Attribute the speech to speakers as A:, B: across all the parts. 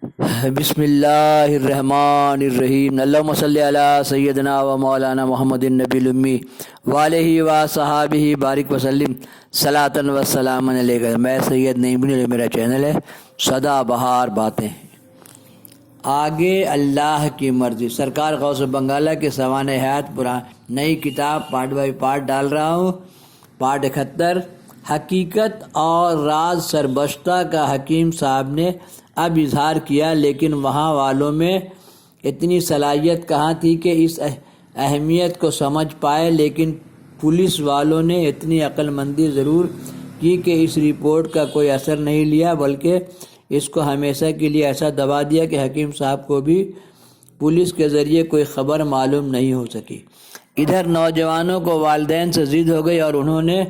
A: بسم اللہ الرحمن الرحیم اللہم صلی علی سیدنا و مولانا محمد النبی الامی وعلیہ و صحابہ بارک وسلم صلاۃ و سلام علیہ۔ میں سید نعیم علیہ، میرا چینل ہے سدا بہار باتیں۔ آگے اللہ کی مرضی۔ سرکار غوث بنگالہ کے سوانح حیات نئی کتاب پارٹ بائی پارٹ ڈال رہا ہوں۔ پارٹ 71 حقیقت اور راز سربستہ کا حکیم صاحب نے اب اظہار کیا، لیکن وہاں والوں میں اتنی صلاحیت کہاں تھی کہ اس اہمیت کو سمجھ پائے، لیکن پولیس والوں نے اتنی عقل مندی ضرور کی کہ اس رپورٹ کا کوئی اثر نہیں لیا، بلکہ اس کو ہمیشہ کے لیے ایسا دبا دیا کہ حکیم صاحب کو بھی پولیس کے ذریعے کوئی خبر معلوم نہیں ہو سکی۔ ادھر نوجوانوں کو والدین سے ضد ہو گئی اور انہوں نے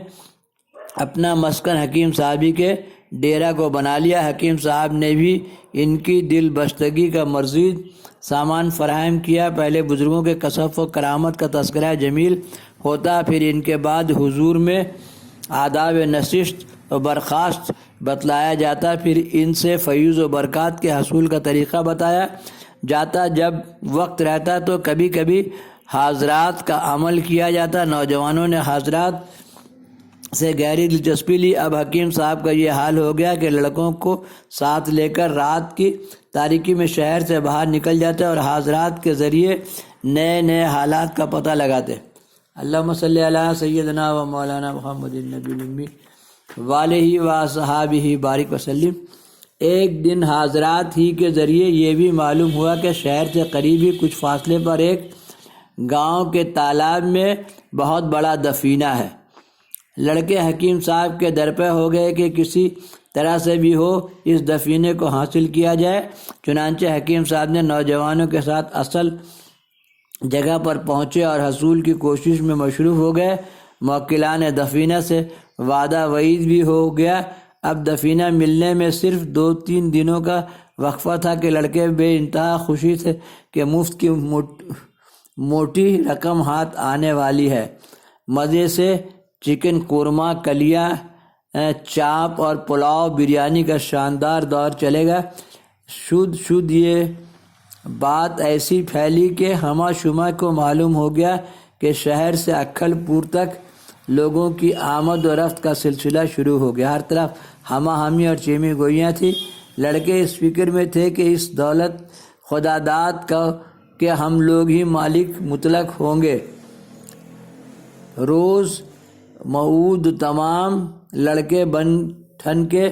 A: اپنا مسکن حکیم صاحبی کے ڈیرا کو بنا لیا۔ حکیم صاحب نے بھی ان کی دل بستگی کا مزید سامان فراہم کیا۔ پہلے بزرگوں کے کشف و کرامت کا تذکرہ جمیل ہوتا، پھر ان کے بعد حضور میں آداب نشست و برخاست بتلایا جاتا، پھر ان سے فیوز و برکات کے حصول کا طریقہ بتایا جاتا۔ جب وقت رہتا تو کبھی کبھی حاضرات کا عمل کیا جاتا۔ نوجوانوں نے حاضرات سے گہری دلچسپی لی۔ اب حکیم صاحب کا یہ حال ہو گیا کہ لڑکوں کو ساتھ لے کر رات کی تاریکی میں شہر سے باہر نکل جاتے اور حاضرات کے ذریعے نئے نئے حالات کا پتہ لگاتے۔ اللہم صلی علی سیدنا و مولانا محمد النبی الامی وعلیہ و صحابہ بارک وسلم۔ ایک دن حاضرات ہی کے ذریعے یہ بھی معلوم ہوا کہ شہر سے قریب ہی کچھ فاصلے پر ایک گاؤں کے تالاب میں بہت بڑا دفینہ ہے۔ لڑکے حکیم صاحب کے در پہ ہو گئے کہ کسی طرح سے بھی ہو اس دفینے کو حاصل کیا جائے۔ چنانچہ حکیم صاحب نے نوجوانوں کے ساتھ اصل جگہ پر پہنچے اور حصول کی کوشش میں مصروف ہو گئے۔ موکلان دفینہ سے وعدہ وعید بھی ہو گیا۔ اب دفینہ ملنے میں صرف 2-3 دنوں کا وقفہ تھا کہ لڑکے بے انتہا خوشی تھے کہ مفت کی موٹی رقم ہاتھ آنے والی ہے۔ مزے سے چکن قورمہ، کلیاں، چاپ اور پلاؤ بریانی کا شاندار دور چلے گا۔ شد یہ بات ایسی پھیلی کہ ہمہ شمہ کو معلوم ہو گیا کہ شہر سے اکھل پور تک لوگوں کی آمد و رفت کا سلسلہ شروع ہو گیا۔ ہر طرف ہمہ ہمی اور چیمی گوئیاں تھیں۔ لڑکے اس فکر میں تھے کہ اس دولت خداداد کا کہ ہم لوگ ہی مالک مطلق ہوں گے۔ روز موعود تمام لڑکے بن ٹھن کے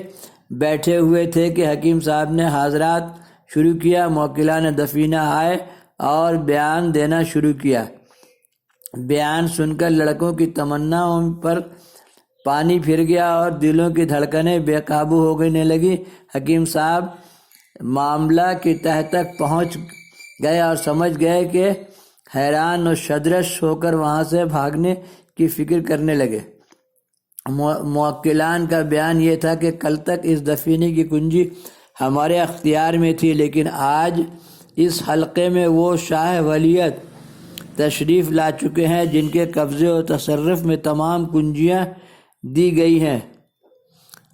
A: بیٹھے ہوئے تھے کہ حکیم صاحب نے حاضرات شروع کیا۔ موکلان دفینہ آئے اور بیان دینا شروع کیا۔ بیان سن کر لڑکوں کی تمناؤں پر پانی پھر گیا اور دلوں کی دھڑکنیں بے قابو ہو گنے لگی۔ حکیم صاحب معاملہ کی تہ تک پہنچ گئے اور سمجھ گئے کہ حیران و شدرش ہو کر وہاں سے بھاگنے کی فکر کرنے لگے۔ موکلان کا بیان یہ تھا کہ کل تک اس دفینے کی کنجی ہمارے اختیار میں تھی، لیکن آج اس حلقے میں وہ شاہ ولیت تشریف لا چکے ہیں جن کے قبضے و تصرف میں تمام کنجیاں دی گئی ہیں۔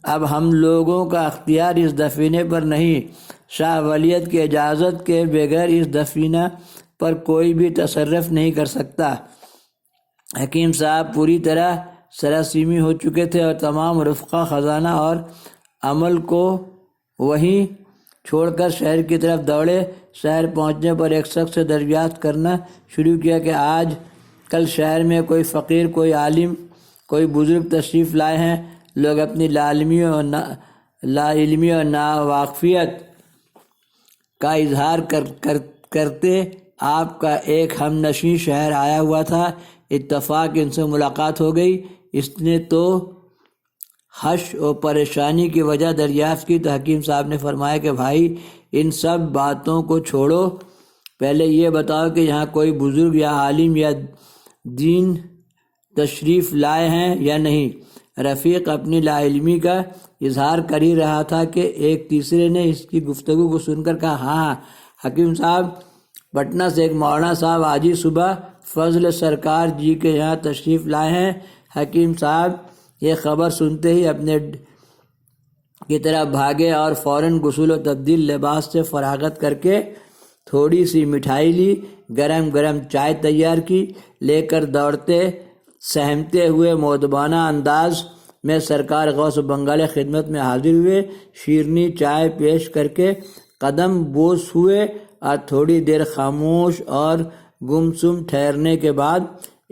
A: اب ہم لوگوں کا اختیار اس دفینے پر نہیں۔ شاہ ولیت کی اجازت کے بغیر اس دفینہ پر کوئی بھی تصرف نہیں کر سکتا۔ حکیم صاحب پوری طرح سراسیمی ہو چکے تھے اور تمام رفقا خزانہ اور عمل کو وہیں چھوڑ کر شہر کی طرف دوڑے۔ شہر پہنچنے پر ایک شخص سے دریافت کرنا شروع کیا کہ آج کل شہر میں کوئی فقیر، کوئی عالم، کوئی بزرگ تشریف لائے ہیں۔ لوگ اپنی لا علمی اور ناواقفیت کا اظہار کرتے آپ کا ایک ہم نشیں شہر آیا ہوا تھا۔ اتفاق ان سے ملاقات ہو گئی۔ اس نے تو حش و پریشانی کی وجہ دریافت کی تو حکیم صاحب نے فرمایا کہ بھائی ان سب باتوں کو چھوڑو، پہلے یہ بتاؤ کہ یہاں کوئی بزرگ یا عالم یا دین تشریف لائے ہیں یا نہیں۔ رفیق اپنی لا علمی کا اظہار کر ہی رہا تھا کہ ایک تیسرے نے اس کی گفتگو کو سن کر کہا، ہاں حکیم صاحب، پٹنہ سے ایک مولانا صاحب آج ہی صبح فضل سرکار جی کے یہاں تشریف لائے ہیں۔ حکیم صاحب یہ خبر سنتے ہی اپنے کی طرح بھاگے اور فوراً غسل و تبدیل لباس سے فراغت کر کے تھوڑی سی مٹھائی لی، گرم گرم چائے تیار کی، لے کر دوڑتے سہمتے ہوئے مؤدبانہ انداز میں سرکار غوث بنگال خدمت میں حاضر ہوئے، شیرنی چائے پیش کر کے قدم بوس ہوئے اور تھوڑی دیر خاموش اور گمسم ٹھہرنے کے بعد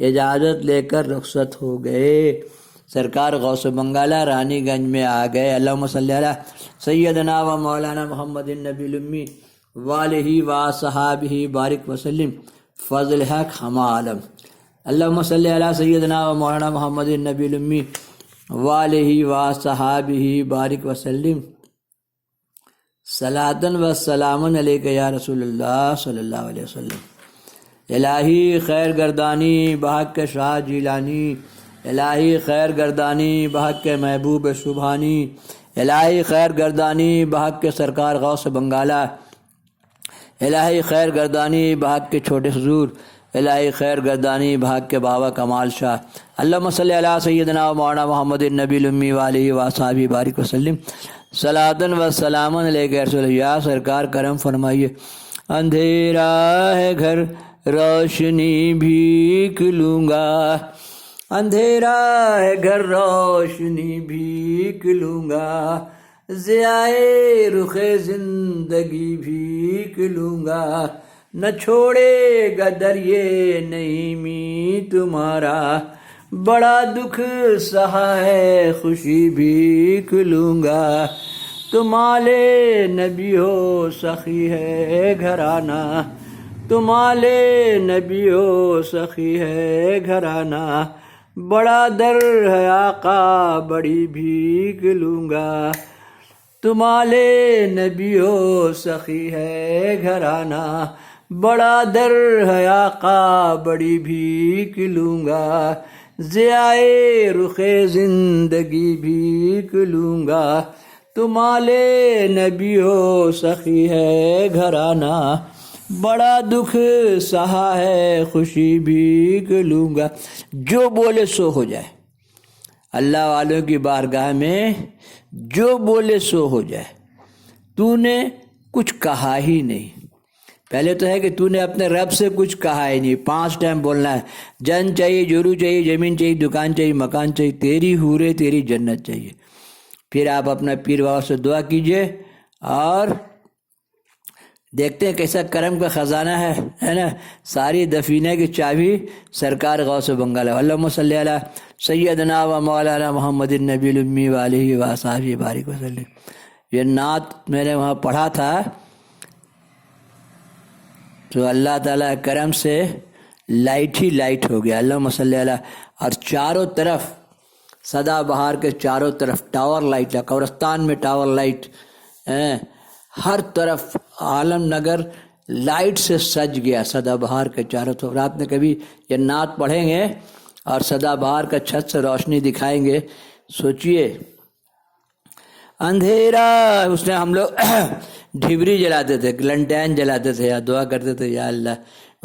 A: اجازت لے کر رخصت ہو گئے۔ سرکار غوث بنگالہ رانی گنج میں آ گئے۔ اللہم صلی علی سیدنا و مولانا محمد النبی الامی والہ و صحابہ بارک وسلم فضل حق ہم عالم۔ اللہم صلی علی سیدنا و مولانا محمد النبی الامی والہ و صحابہ بارک وسلم صلاۃ و سلام علیک یا رسول اللہ صلی اللہ علیہ وسلم۔ الہی خیر گردانی بحق شاہ جیلانی، الہی خیر گردانی بحق محبوب سبحانی، الہی خیر گردانی بحق سرکار غوث بنگالہ، الہی خیر گردانی بحق چھوٹے حضور، الہی خیر گردانی بحق بابا کمال شاہ۔ اللہم صلی علی سیدنا و مولانا محمد النبی الامی والہ و صحابہ بارک وسلم صلاۃ و سلام علیک یا رسول اللہ۔ یا سرکار کرم فرمائیے، اندھیرا ہے گھر روشنی بھیک لوں گا، اندھیرا ہے گھر روشنی بھیک لوں گا، ضیائے رخ زندگی بھیک لوں گا، نہ چھوڑے گا دریا نعیمی تمہارا، بڑا دکھ سہا ہے خوشی بھیک لوں گا، تم آل نبی ہو سخی ہے گھرانہ، تم آل نبی ہو سخی ہے گھرانہ، بڑا در ہے آقا بڑی بھیک لوں گا، تم آل نبی ہو سخی ہے گھرانہ، بڑا در ہے آقا بڑی بھیک لوں گا، ضیائے رخ زندگی بھیک لوں گا، تم آل نبی ہو سخی ہے گھرانہ، بڑا دکھ سہا ہے خوشی بھیک لوں گا۔ جو بولے سو ہو جائے، اللہ والوں کی بارگاہ میں جو بولے سو ہو جائے۔ تو نے کچھ کہا ہی نہیں، پہلے تو ہے کہ تو نے اپنے رب سے کچھ کہا ہی نہیں۔ 5 ٹائم بولنا ہے، جن چاہیے، جورو چاہیے، زمین چاہیے، دکان چاہیے، مکان چاہیے، تیری حورے تیری جنت چاہیے۔ پھر آپ اپنا پیر بابا سے دعا کیجئے اور دیکھتے ہیں کیسا کرم کا خزانہ ہے نا۔ ساری دفینہ کی چابی سرکار غوث بنگالہ۔ اللہم صلی علی سیدنا و مولانا محمد النبی الامی والہ و صحابہ بارک وسلم۔ یہ نعت میں نے وہاں پڑھا تھا تو اللہ تعالیٰ کرم سے لائٹ ہی لائٹ ہو گیا۔ اللہم صلی علی، اور چاروں طرف سدا بہار کے چاروں طرف ٹاور لائٹ ہے، قبرستان میں ٹاور لائٹ، ہر طرف عالم نگر لائٹ سے سج گیا سدا بہار کے چاروں طرف۔ رات میں کبھی یہ نعت پڑھیں گے اور سدا بہار کا چھت سے روشنی دکھائیں گے، سوچئے اندھیرا۔ اس نے ہم لوگ ڈھبری جلاتے تھے، لنٹین جلاتے تھے، یا دعا کرتے تھے یا اللہ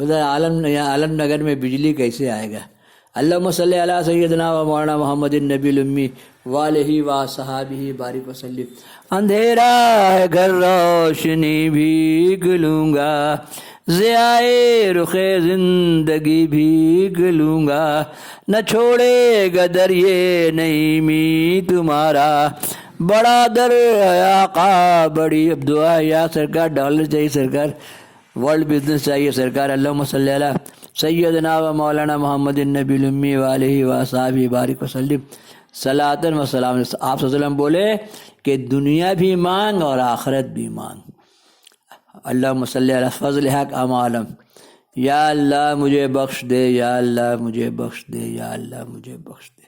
A: ادھر عالم نگر میں بجلی کیسے آئے گا۔ اللہم صلی علی سیدنا و مولانا محمد النبی الامی والہ و صحابہ بارک وسلم۔ اندھیرا ہے گھر روشنی بھیک لوں گا، ضیائے رخ زندگی بھیک لوں گا، نہ چھوڑے گا دریا نعیمی تمہارا، بڑا در ہے آقا بڑی۔ اب دعا ہے یا سرکار ڈالر چاہیے، سرکار ورلڈ بزنس چاہیے سرکار۔ اللہم صلی علی سیدنا و مولانا محمد النبی الامی والہ و صحابہ بارک وسلم صلاۃ و سلام۔ آپ صلی اللہ علیہ وسلم بولے کہ دنیا بھی مانگ اور آخرت بھی مانگ۔ اللہم صلی علی فضل حق ام عالم۔ یا اللہ مجھے بخش دے، یا اللہ مجھے بخش دے، یا اللہ مجھے بخش دے۔